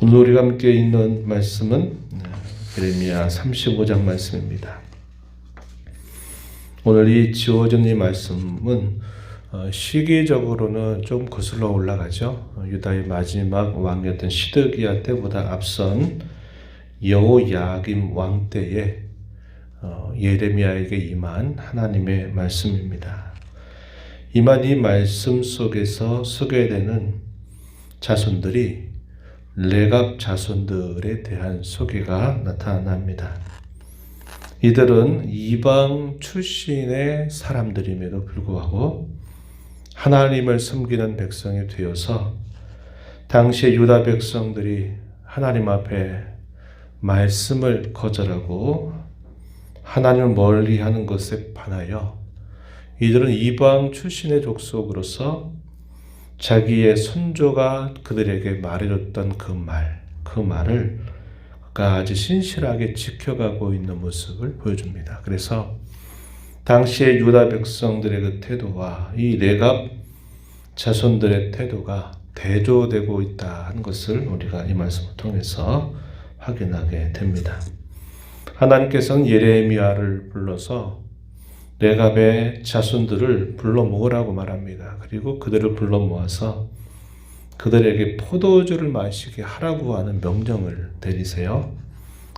오늘 우리가 함께 읽는 말씀은 예레미야 35장 말씀입니다. 오늘 이 지어진 이 말씀은 시기적으로는 좀 거슬러 올라가죠. 유다의 마지막 왕이었던 시드기야 때보다 앞선 여호야김 왕 때에 예레미야에게 임한 하나님의 말씀입니다. 임한 이 말씀 속에서 소개되는 자손들이 레갑 자손들에 대한 소개가 나타납니다. 이들은 이방 출신의 사람들임에도 불구하고 하나님을 섬기는 백성이 되어서 당시의 유다 백성들이 하나님 앞에 말씀을 거절하고 하나님을 멀리하는 것에 반하여 이들은 이방 출신의 족속으로서 자기의 선조가 그들에게 말해줬던 그 말을 끝까지 신실하게 지켜가고 있는 모습을 보여줍니다. 그래서 당시의 유다 백성들의 그 태도와 이 레갑 자손들의 태도가 대조되고 있다는 것을 우리가 이 말씀을 통해서 확인하게 됩니다. 하나님께서는 예레미야를 불러서 레갑의 자손들을 불러 모으라고 말합니다. 그리고 그들을 불러 모아서 그들에게 포도주를 마시게 하라고 하는 명령을 내리세요.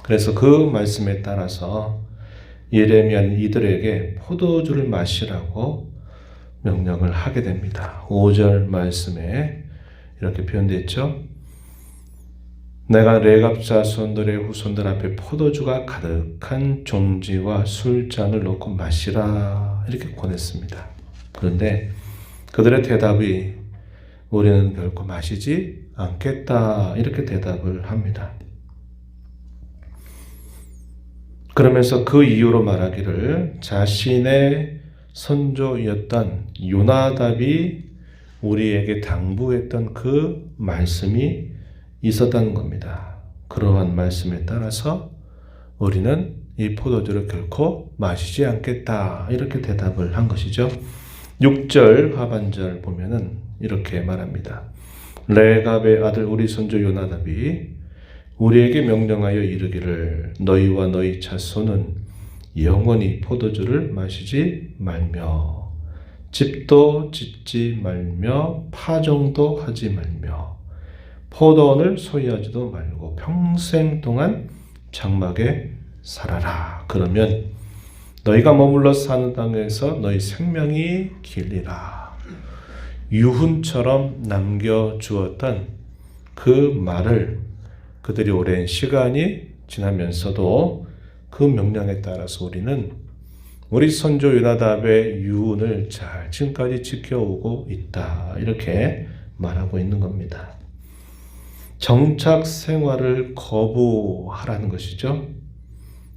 그래서 그 말씀에 따라서 예레미야는 이들에게 포도주를 마시라고 명령을 하게 됩니다. 5절 말씀에 이렇게 표현되어 있죠. 내가 레갑 자손들의 후손들 앞에 포도주가 가득한 종지와 술잔을 놓고 마시라 이렇게 권했습니다. 그런데 그들의 대답이 우리는 결코 마시지 않겠다 이렇게 대답을 합니다. 그러면서 그 이유로 말하기를 자신의 선조였던 요나답이 우리에게 당부했던 그 말씀이 있었다는 겁니다. 그러한 말씀에 따라서 우리는 이 포도주를 결코 마시지 않겠다 이렇게 대답을 한 것이죠. 6절 하반절 보면은 이렇게 말합니다. 레갑의 아들 우리 선조 요나답이 우리에게 명령하여 이르기를 너희와 너희 자손은 영원히 포도주를 마시지 말며 집도 짓지 말며 파종도 하지 말며 포도원을 소유하지도 말고 평생 동안 장막에 살아라. 그러면 너희가 머물러 사는 땅에서 너희 생명이 길리라. 유훈처럼 남겨주었던 그 말을 그들이 오랜 시간이 지나면서도 그 명령에 따라서 우리는 우리 선조 요나답의 유훈을 잘 지금까지 지켜오고 있다. 이렇게 말하고 있는 겁니다. 정착 생활을 거부하라는 것이죠.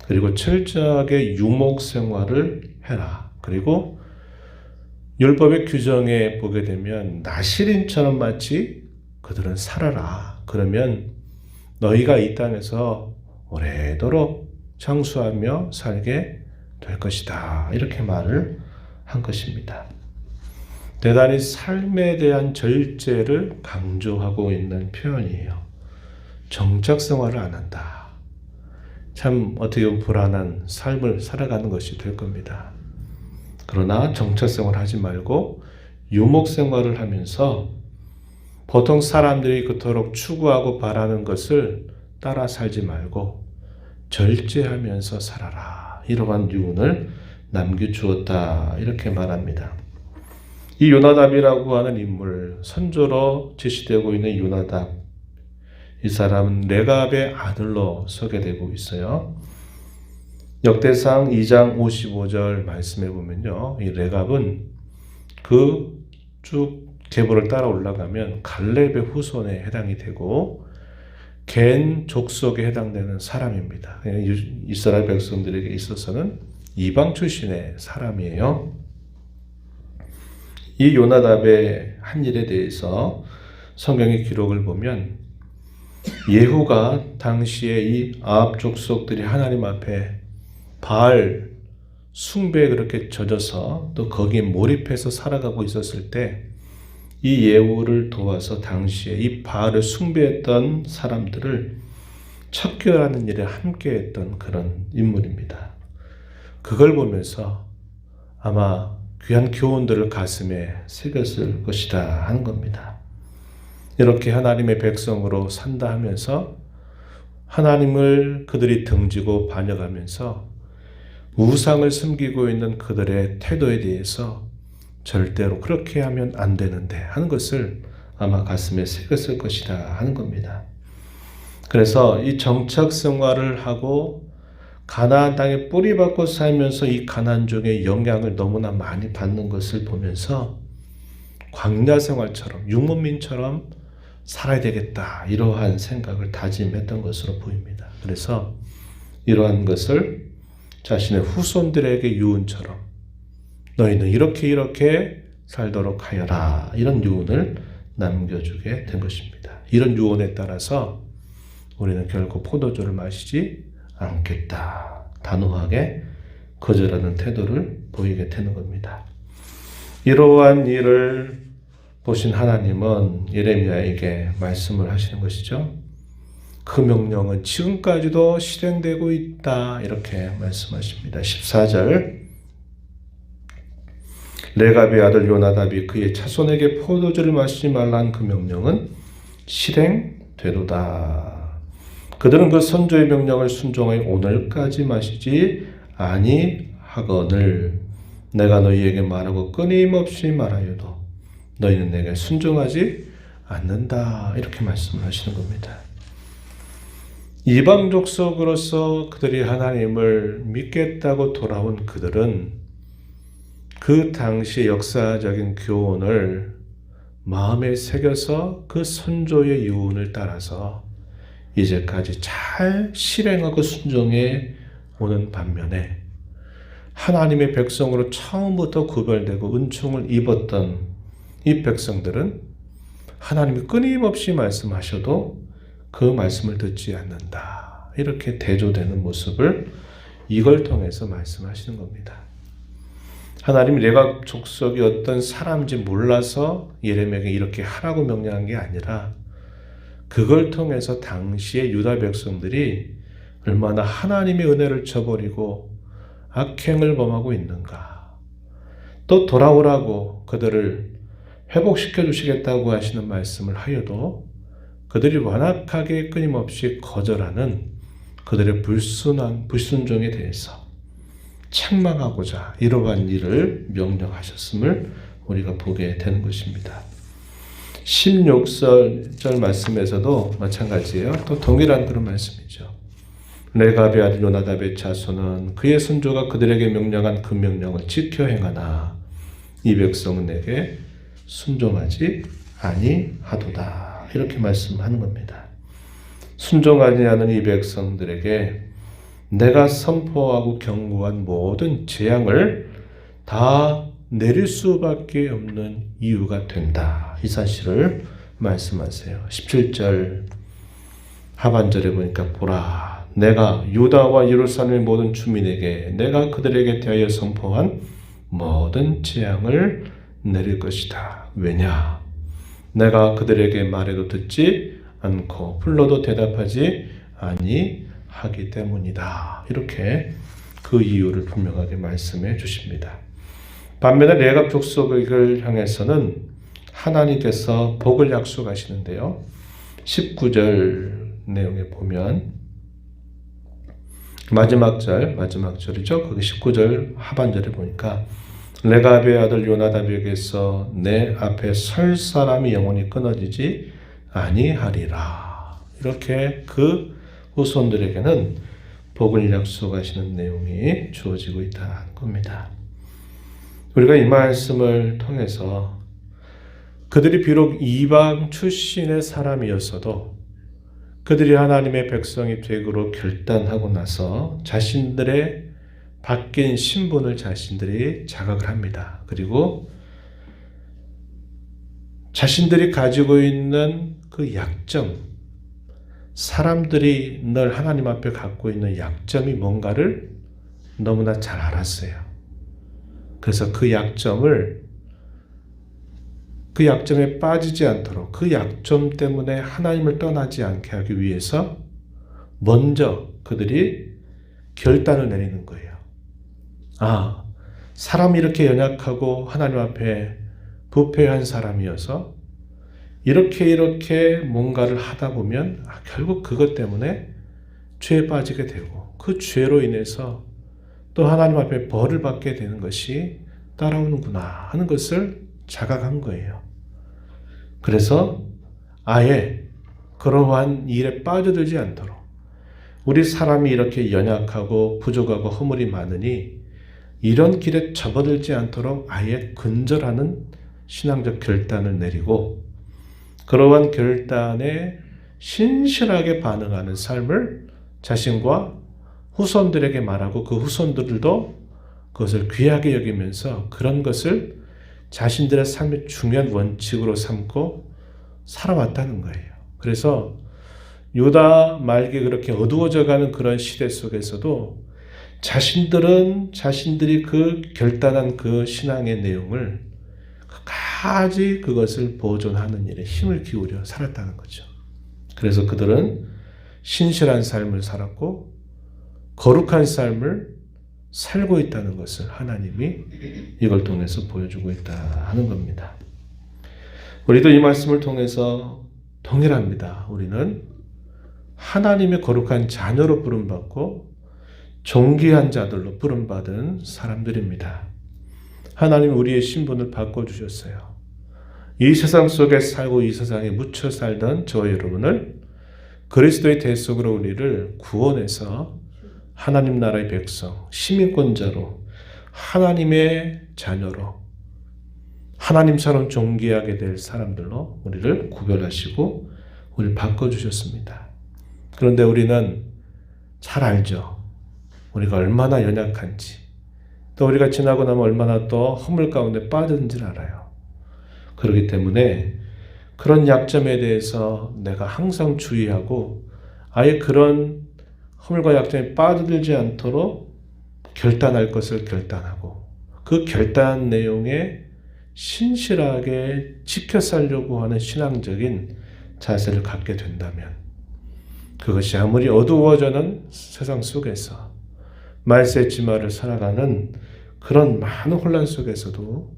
그리고 철저하게 유목 생활을 해라. 그리고 율법의 규정에 보게 되면 나실인처럼 마치 그들은 살아라. 그러면 너희가 이 땅에서 오래도록 장수하며 살게 될 것이다. 이렇게 말을 한 것입니다. 대단히 삶에 대한 절제를 강조하고 있는 표현이에요. 정착 생활을 안 한다. 참 어떻게 보면 불안한 삶을 살아가는 것이 될 겁니다. 그러나 정착 생활을 하지 말고 유목 생활을 하면서 보통 사람들이 그토록 추구하고 바라는 것을 따라 살지 말고 절제하면서 살아라. 이러한 유언을 남겨주었다. 이렇게 말합니다. 이 요나답이라고 하는 인물, 선조로 제시되고 있는 요나답, 이 사람은 레갑의 아들로 소개되고 있어요. 역대상 2장 55절 말씀해 보면요, 이 레갑은 그 쭉 계보를 따라 올라가면 갈렙의 후손에 해당이 되고 겐 족속에 해당되는 사람입니다. 이스라엘 백성들에게 있어서는 이방 출신의 사람이에요. 이 요나답의 한 일에 대해서 성경의 기록을 보면 예후가 당시에 이 아합 족속들이 하나님 앞에 바알 숭배에 그렇게 젖어서 또 거기에 몰입해서 살아가고 있었을 때 이 예후를 도와서 당시에 이 바알을 숭배했던 사람들을 척결하는 일에 함께했던 그런 인물입니다. 그걸 보면서 아마 귀한 교훈들을 가슴에 새겼을 것이다 하는 겁니다. 이렇게 하나님의 백성으로 산다 하면서 하나님을 그들이 등지고 반역하면서 우상을 섬기고 있는 그들의 태도에 대해서 절대로 그렇게 하면 안 되는데 하는 것을 아마 가슴에 새겼을 것이다 하는 겁니다. 그래서 이 정착 생활을 하고 가나안 땅에 뿌리박고 살면서 이 가나안족의 영향을 너무나 많이 받는 것을 보면서 광야 생활처럼 유목민처럼 살아야 되겠다 이러한 생각을 다짐했던 것으로 보입니다. 그래서 이러한 것을 자신의 후손들에게 유언처럼 너희는 이렇게 살도록 하여라 이런 유언을 남겨주게 된 것입니다. 이런 유언에 따라서 우리는 결국 포도주를 마시지 않겠다. 단호하게 거절하는 태도를 보이게 되는 겁니다. 이러한 일을 보신 하나님은 예레미야에게 말씀을 하시는 것이죠. 그 명령은 지금까지도 실행되고 있다. 이렇게 말씀하십니다. 14절 레갑의 아들 요나답이 그의 자손에게 포도주를 마시지 말라는 그 명령은 실행되도다. 그들은 그 선조의 명령을 순종하여 오늘까지 마시지 아니하거늘 내가 너희에게 말하고 끊임없이 말하여도 너희는 내게 순종하지 않는다. 이렇게 말씀을 하시는 겁니다. 이방 족속으로서 그들이 하나님을 믿겠다고 돌아온 그들은 그 당시의 역사적인 교훈을 마음에 새겨서 그 선조의 유언을 따라서 이제까지 잘 실행하고 순종해 오는 반면에 하나님의 백성으로 처음부터 구별되고 은총을 입었던 이 백성들은 하나님이 끊임없이 말씀하셔도 그 말씀을 듣지 않는다. 이렇게 대조되는 모습을 이걸 통해서 말씀하시는 겁니다. 하나님이 레갑 족속이 어떤 사람인지 몰라서 예레미야에게 이렇게 하라고 명령한 게 아니라 그걸 통해서 당시의 유다 백성들이 얼마나 하나님의 은혜를 저버리고 악행을 범하고 있는가. 또 돌아오라고 그들을 회복시켜 주시겠다고 하시는 말씀을 하여도 그들이 완악하게 끊임없이 거절하는 그들의 불순종에 대해서 책망하고자 이러한 일을 명령하셨음을 우리가 보게 되는 것입니다. 16절 말씀에서도 마찬가지예요. 또 동일한 그런 말씀이죠. 레갑의 아들 요나답의 자손은 그의 선조가 그들에게 명령한 그 명령을 지켜 행하나 이 백성은 내게 순종하지 아니하도다. 이렇게 말씀하는 겁니다. 순종하지 않은 이 백성들에게 내가 선포하고 경고한 모든 재앙을 다 내릴 수밖에 없는 이유가 된다. 이 사실을 말씀하세요. 17절 하반절에 보니까 보라 내가 유다와 예루살렘의 모든 주민에게 내가 그들에게 대하여 선포한 모든 재앙을 내릴 것이다. 왜냐? 내가 그들에게 말해도 듣지 않고 불러도 대답하지 아니하기 때문이다. 이렇게 그 이유를 분명하게 말씀해 주십니다. 반면에 레갑 족속을 향해서는 하나님께서 복을 약속하시는데요. 19절 내용에 보면 마지막 절이죠. 거기 19절 하반절에 보니까 레갑의 아들 요나답에게서 내 앞에 설 사람이 영원히 끊어지지 아니하리라. 이렇게 그 후손들에게는 복을 약속하시는 내용이 주어지고 있다는 겁니다. 우리가 이 말씀을 통해서 그들이 비록 이방 출신의 사람이었어도 그들이 하나님의 백성이 되기로 결단하고 나서 자신들의 바뀐 신분을 자신들이 자각을 합니다. 그리고 자신들이 가지고 있는 그 약점, 사람들이 늘 하나님 앞에 갖고 있는 약점이 뭔가를 너무나 잘 알았어요. 그래서 그 약점을 그 약점에 빠지지 않도록 그 약점 때문에 하나님을 떠나지 않게 하기 위해서 먼저 그들이 결단을 내리는 거예요. 아, 사람이 이렇게 연약하고 하나님 앞에 부패한 사람이어서 이렇게 뭔가를 하다 보면 결국 그것 때문에 죄에 빠지게 되고 그 죄로 인해서 또 하나님 앞에 벌을 받게 되는 것이 따라오는구나 하는 것을 자각한 거예요. 그래서 아예 그러한 일에 빠져들지 않도록 우리 사람이 이렇게 연약하고 부족하고 허물이 많으니 이런 길에 접어들지 않도록 아예 근절하는 신앙적 결단을 내리고 그러한 결단에 신실하게 반응하는 삶을 자신과 후손들에게 말하고 그 후손들도 그것을 귀하게 여기면서 그런 것을 자신들의 삶의 중요한 원칙으로 삼고 살아왔다는 거예요. 그래서 유다 말기 그렇게 어두워져가는 그런 시대 속에서도 자신들이 그 결단한 그 신앙의 내용을 끝까지 그것을 보존하는 일에 힘을 기울여 살았다는 거죠. 그래서 그들은 신실한 삶을 살았고 거룩한 삶을 살고 있다는 것을 하나님이 이걸 통해서 보여주고 있다 하는 겁니다. 우리도 이 말씀을 통해서 동일합니다. 우리는 하나님의 거룩한 자녀로 부름받고 존귀한 자들로 부름받은 사람들입니다. 하나님 우리의 신분을 바꿔주셨어요. 이 세상 속에 살고 이 세상에 묻혀 살던 저와 여러분을 그리스도의 대속으로 우리를 구원해서 하나님 나라의 백성, 시민권자로 하나님의 자녀로 하나님처럼 존귀하게 될 사람들로 우리를 구별하시고 우리를 바꿔주셨습니다. 그런데 우리는 잘 알죠. 우리가 얼마나 연약한지 또 우리가 지나고 나면 얼마나 또 허물 가운데 빠졌는지를 알아요. 그렇기 때문에 그런 약점에 대해서 내가 항상 주의하고 아예 그런 허물과 약점에 빠져들지 않도록 결단할 것을 결단하고 그 결단 내용에 신실하게 지켜 살려고 하는 신앙적인 자세를 갖게 된다면 그것이 아무리 어두워져는 세상 속에서 말세지마를 살아가는 그런 많은 혼란 속에서도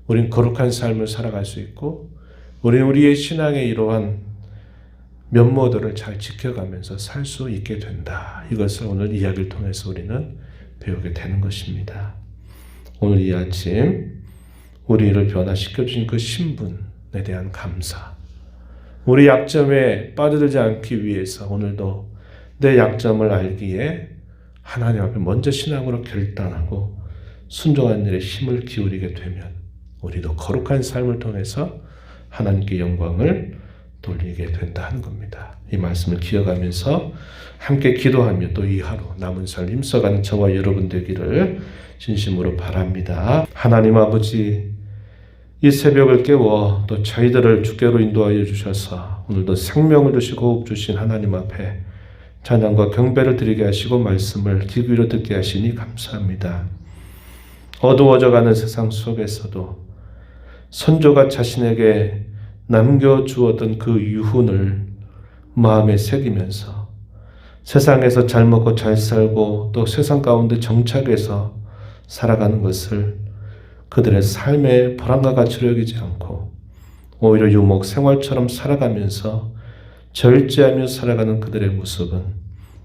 우린 거룩한 삶을 살아갈 수 있고 우리는 우리의 신앙의 이러한 면모들을 잘 지켜가면서 살 수 있게 된다. 이것을 오늘 이야기를 통해서 우리는 배우게 되는 것입니다. 오늘 이 아침 우리를 변화시켜 주신 그 신분에 대한 감사, 우리 약점에 빠져들지 않기 위해서 오늘도 내 약점을 알기에 하나님 앞에 먼저 신앙으로 결단하고 순종한 일에 힘을 기울이게 되면 우리도 거룩한 삶을 통해서 하나님께 영광을 돌리게 된다 하는 겁니다. 이 말씀을 기억하면서 함께 기도하며 또 이 하루 남은 삶 힘써가는 저와 여러분 되기를 진심으로 바랍니다. 하나님 아버지, 이 새벽을 깨워 또 저희들을 주께로 인도하여 주셔서 오늘도 생명을 주시고 호흡 주신 하나님 앞에 찬양과 경배를 드리게 하시고 말씀을 귀 기울여 듣게 하시니 감사합니다. 어두워져가는 세상 속에서도 선조가 자신에게 남겨주었던 그 유훈을 마음에 새기면서 세상에서 잘 먹고 잘 살고 또 세상 가운데 정착해서 살아가는 것을 그들의 삶의 보람과 가치로 여기지 않고 오히려 유목 생활처럼 살아가면서 절제하며 살아가는 그들의 모습은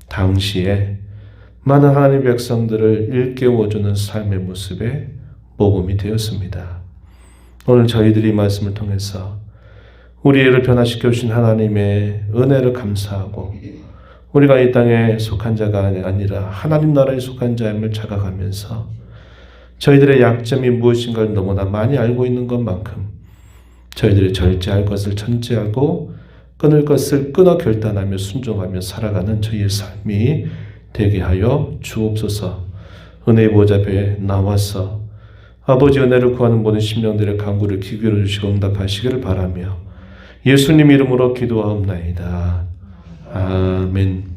당시에 많은 하나님의 백성들을 일깨워주는 삶의 모습의 모범이 되었습니다. 오늘 저희들이 이 말씀을 통해서 우리를 변화시켜 주신 하나님의 은혜를 감사하고 우리가 이 땅에 속한 자가 아니라 하나님 나라에 속한 자임을 자각하면서 저희들의 약점이 무엇인가를 너무나 많이 알고 있는 것만큼 저희들이 절제할 것을 전제하고 끊을 것을 끊어 결단하며 순종하며 살아가는 저희의 삶이 되게 하여 주옵소서. 은혜의 보좌 앞에 나와서 아버지 은혜를 구하는 모든 심령들의 간구를 귀 기울여 주시고 응답하시기를 바라며 예수님 이름으로 기도하옵나이다. 아멘.